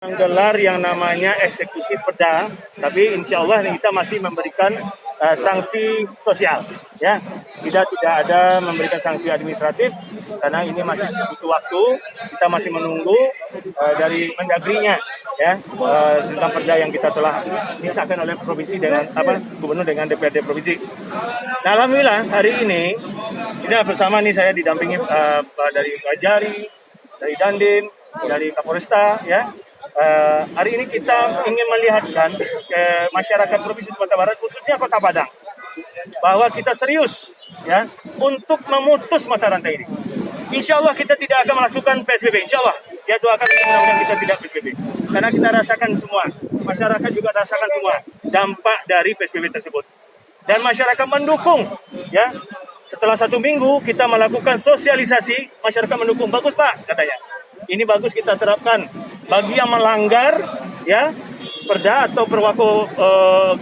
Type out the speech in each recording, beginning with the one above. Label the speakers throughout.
Speaker 1: Menggelar yang namanya eksekusi perda, tapi insya Allah kita masih memberikan sanksi sosial, ya. Kita tidak ada memberikan sanksi administratif karena ini masih butuh waktu. Kita masih menunggu dari Mendagrinya, ya, tentang perda yang kita telah disahkan oleh provinsi dengan gubernur dengan DPRD provinsi. Nah, alhamdulillah hari ini bersama nih saya didampingi dari Kajari, dari Dandim, dari Kapolresta, ya. Hari ini kita ingin melihatkan ke masyarakat Provinsi Sumatera Barat, khususnya Kota Padang, bahwa kita serius, ya, untuk memutus mata rantai ini. Insya Allah kita tidak akan melakukan PSBB. Insya Allah, ya, doakan mudah-mudahan kita tidak PSBB. Karena kita rasakan semua, masyarakat juga rasakan semua dampak dari PSBB tersebut. Dan masyarakat mendukung, ya. Setelah 1 minggu kita melakukan sosialisasi, masyarakat mendukung. Bagus Pak, katanya. Ini bagus kita terapkan. Bagi yang melanggar, ya, perda atau perwako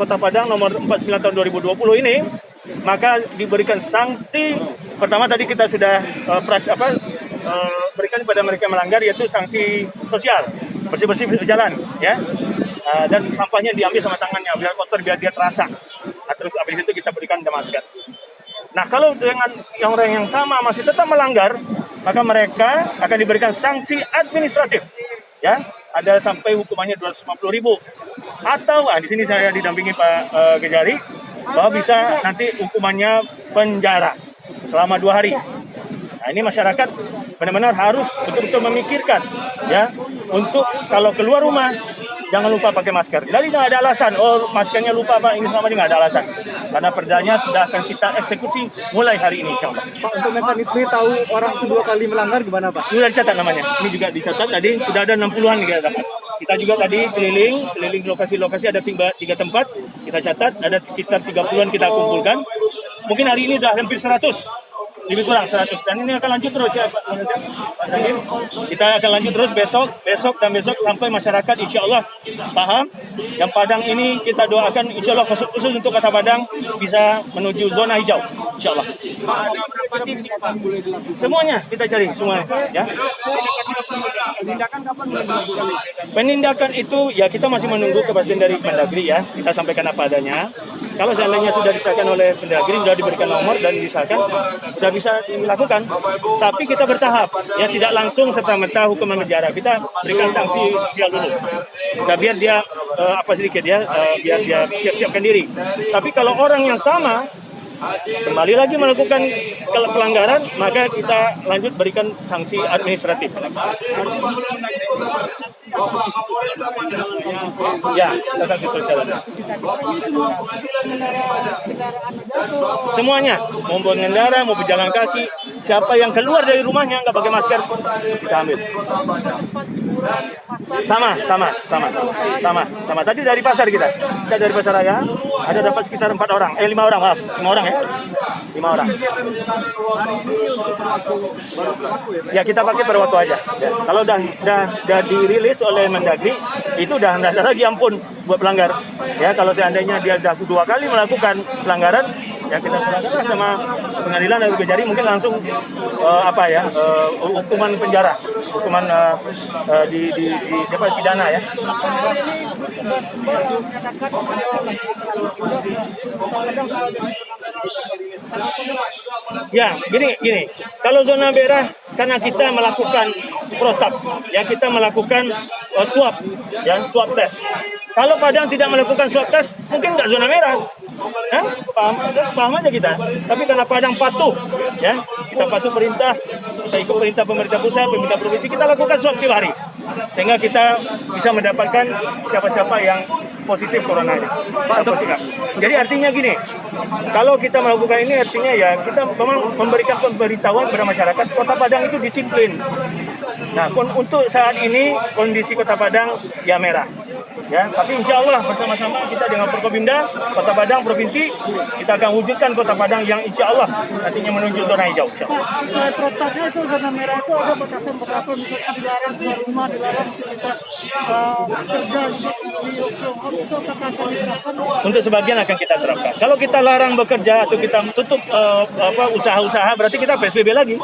Speaker 1: Kota Padang nomor 49 tahun 2020 ini, maka diberikan sanksi. Pertama tadi kita sudah berikan kepada mereka yang melanggar, yaitu sanksi sosial, bersih-bersih jalan, ya, dan sampahnya diambil sama tangannya biar kotor, biar dia terasa. Nah, terus habis itu kita berikan masker. Nah, kalau dengan orang yang sama masih tetap melanggar, maka mereka akan diberikan sanksi administratif, ya, ada sampai hukumannya 250.000. Atau di sini saya didampingi Pak Kejari, bahwa bisa nanti hukumannya penjara selama 2 hari. Nah, ini masyarakat benar-benar harus betul-betul memikirkan, ya, untuk kalau keluar rumah jangan lupa pakai masker. Jadi nggak ada alasan, oh maskernya lupa Pak, ini selama ini nggak ada alasan. Karena perdanya sudah akan kita eksekusi mulai hari ini, insya Allah.
Speaker 2: Pak, untuk mekanisme tahu orang itu 2 kali melanggar gimana Pak?
Speaker 1: Ini sudah dicatat namanya, ini juga dicatat tadi, sudah ada 60-an kita dapat. Kita juga tadi keliling lokasi-lokasi, ada 3 tempat, kita catat, ada sekitar 30-an kita kumpulkan. Mungkin hari ini sudah hampir 100. Lebih kurang 100, dan ini akan lanjut terus, ya Pak. Kita akan lanjut terus besok dan besok sampai masyarakat insya Allah paham. Yang Padang ini kita doakan insya Allah khusus untuk Kota Padang bisa menuju zona hijau insya Allah. Semuanya kita cari semuanya, ya.
Speaker 2: Penindakan kapan mulai dilakukan?
Speaker 1: Penindakan itu ya kita masih menunggu kepastian dari Mendagri, ya. Kita sampaikan apa adanya. Kalau seandainya sudah disahkan oleh Mendagri, sudah diberikan nomor dan disahkan, sudah bisa dilakukan. Tapi kita bertahap, ya, tidak langsung serta-merta hukuman penjara. Kita berikan sanksi sosial dulu. Nah, biar dia biar dia siap-siapkan diri. Tapi kalau orang yang sama kembali lagi melakukan pelanggaran, maka kita lanjut berikan sanksi administratif. Ya, sanksi sosial. Semuanya, mau pengendara, mau berjalan kaki, siapa yang keluar dari rumahnya nggak pakai masker, kita ambil. Sama. Tadi dari pasar kita dari pasar raya, ada dapat sekitar 5 orang, maaf, 5 orang, ya. 5 orang. Ya, kita pakai per waktu aja. Ya. Kalau udah dirilis oleh Mendagri, itu udah nggak ada lagi ampun buat pelanggar. Ya, kalau seandainya dia sudah 2 kali melakukan pelanggaran, ya kita serahkan sama pengadilan dari Kejari, mungkin langsung hukuman penjara, hukuman di pidana, ya. Ya, gini. Kalau zona merah karena kita melakukan protap, ya, kita melakukan swab test. Kalau Padang tidak melakukan swab test, mungkin nggak zona merah. Paham aja kita. Tapi karena Padang patuh, ya, kita patuh perintah, kita ikut perintah pemerintah pusat, pemerintah provinsi, kita lakukan swab tiap hari. Sehingga kita bisa mendapatkan siapa-siapa yang positif corona ini. Jadi artinya gini, kalau kita melakukan ini artinya ya kita memang memberikan pemberitahuan kepada masyarakat Kota Padang itu disiplin. Nah, untuk saat ini kondisi Kota Padang ya merah. Ya, tapi insya Allah bersama-sama kita dengan Forkopimda, Kota Padang, Provinsi, kita akan wujudkan Kota Padang yang insya Allah nantinya menuju zona hijau.
Speaker 2: Protapnya itu zona merah itu ada batasan-batasan, misalnya dilarang keluar rumah, dilarang aktivitas kerja,
Speaker 1: Untuk sebagian akan kita terapkan. Kalau kita larang bekerja atau kita tutup usaha-usaha, berarti kita PSBB lagi.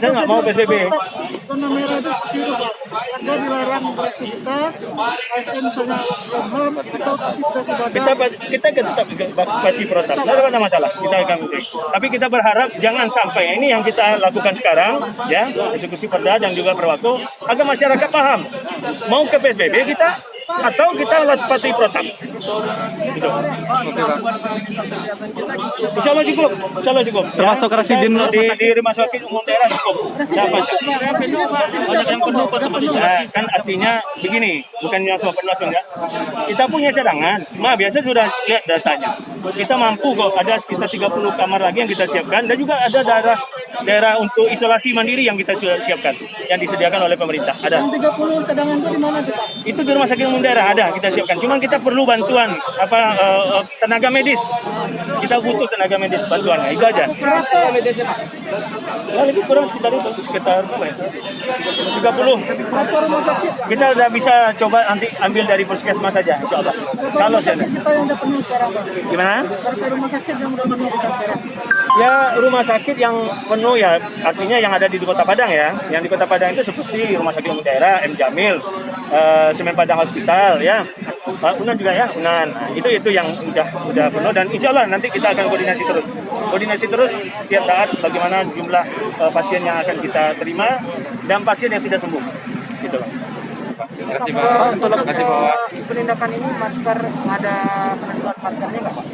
Speaker 1: Kita nggak mau PSBB.
Speaker 2: Zona merah itu nggak dilarang beraktivitas, ASN misalnya work from home atau aktivitas ibadah.
Speaker 1: kita tetap patuhi protap, tidak ada masalah, kita akan ikuti. Tapi kita berharap jangan sampai ini yang kita lakukan sekarang, ya, eksekusi perda dan juga perwaktu, agar masyarakat paham mau ke PSBB kita atau kita patuhi protap. Gitu. Insya Allah cukup, insya Allah cukup.
Speaker 3: Termasuk residen
Speaker 1: di rumah sakit umum daerah cukup. Ya, Pak.
Speaker 2: Banyak yang penuh,
Speaker 1: Nah, kan artinya begini, bukannya semua penuh ya. Kita punya cadangan, cuma biasa sudah lihat datanya. Kita mampu kok, ada sekitar 30 kamar lagi yang kita siapkan dan juga ada daerah untuk isolasi mandiri yang kita sudah siapkan yang disediakan oleh pemerintah. Ada.
Speaker 2: Yang 30 cadangan itu di mana tuh, Pak?
Speaker 1: Itu di rumah sakit umum daerah ada kita siapkan. Cuman kita perlu bantuan tenaga medis. Kita butuh tenaga medis bantuannya. Itu aja.
Speaker 2: Berapa medisnya, Pak?
Speaker 1: Ya, lebih kurang sekitar itu, sekitar berapa ya? 30.
Speaker 2: Berapa rumah sakit?
Speaker 1: Kita udah bisa coba nanti ambil dari puskesmas saja, insya Allah. Kalau saya
Speaker 2: Kita yang udah penuh sekarang, Pak.
Speaker 1: gimana?
Speaker 2: Berapa rumah sakit yang udah penuh kita sekarang?
Speaker 1: Ya rumah sakit yang penuh ya artinya yang ada di Kota Padang ya. Yang di Kota Padang itu seperti Rumah Sakit Umum Daerah M Jamil, Semen Padang Hospital ya. Unan juga ya, Unan. Nah, itu yang udah penuh dan insya Allah nanti kita akan koordinasi terus tiap saat bagaimana jumlah pasien yang akan kita terima dan pasien yang sudah sembuh. Gitu loh.
Speaker 4: Terima kasih Pak.
Speaker 3: Untuk
Speaker 4: Penindakan ini masker ada penentuan maskernya nggak Pak?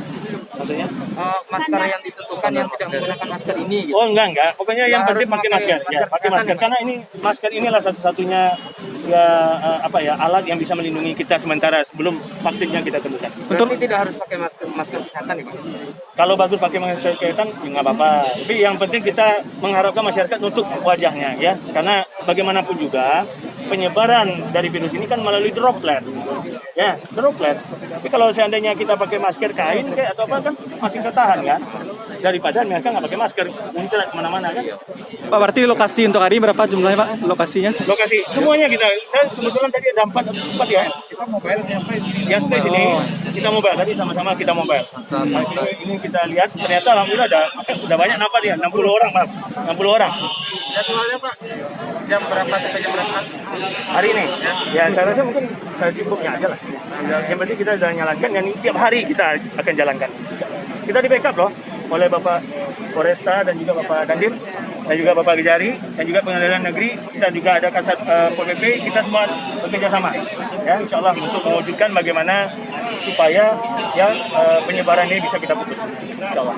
Speaker 1: Maksudnya?
Speaker 4: Masker yang ditentukan yang tidak menggunakan masker ini gitu.
Speaker 1: Oh enggak. Pokoknya yang
Speaker 4: Nggak
Speaker 1: penting
Speaker 4: harus
Speaker 1: pakai
Speaker 4: pakai
Speaker 1: masker. Ya,
Speaker 4: masker
Speaker 1: pakai
Speaker 4: kesehatan
Speaker 1: masker
Speaker 4: ya,
Speaker 1: karena ini masker inilah satu-satunya ya alat yang bisa melindungi kita sementara sebelum vaksinnya kita temukan.
Speaker 4: Berarti tidak harus pakai masker kesehatan ya Pak?
Speaker 1: Kalau bagus pakai masker kesehatan ya nggak apa-apa. Tapi yang penting kita mengharapkan masyarakat nutup wajahnya ya. Karena bagaimanapun juga penyebaran dari virus ini kan melalui droplet. Ya, droplet. Tapi kalau seandainya kita pakai masker kain kayak atau apa kan masih tertahan kan? Daripada mereka nggak pakai masker, muncrat kemana-mana kan?
Speaker 3: Pak, berarti lokasi untuk hari ini berapa jumlahnya Pak? Lokasinya?
Speaker 1: Lokasi semuanya saya kebetulan tadi ada empat ya.
Speaker 4: Kita mobile yang stay sini.
Speaker 1: Yang stay sini kita mobile tadi sama-sama kita mobile. Nah, ini kita lihat ternyata alhamdulillah udah banyak nampak ya 60 orang Pak. 60 orang.
Speaker 4: Jadwalnya Pak, jam berapa sampai jam berapa?
Speaker 1: Hari ini ya saya rasa mungkin saya cukupnya aja lah. Yang penting kita sudah nyalakan dan tiap hari kita akan jalankan. Kita di backup loh oleh Bapak Polresta dan juga Bapak Dandim dan juga Bapak Kejari dan juga Pengadilan Negeri dan juga ada Kasat Pol PP. Kita semua bekerja sama ya insya Allah untuk mewujudkan bagaimana supaya yang penyebaran ini bisa kita putus insya Allah.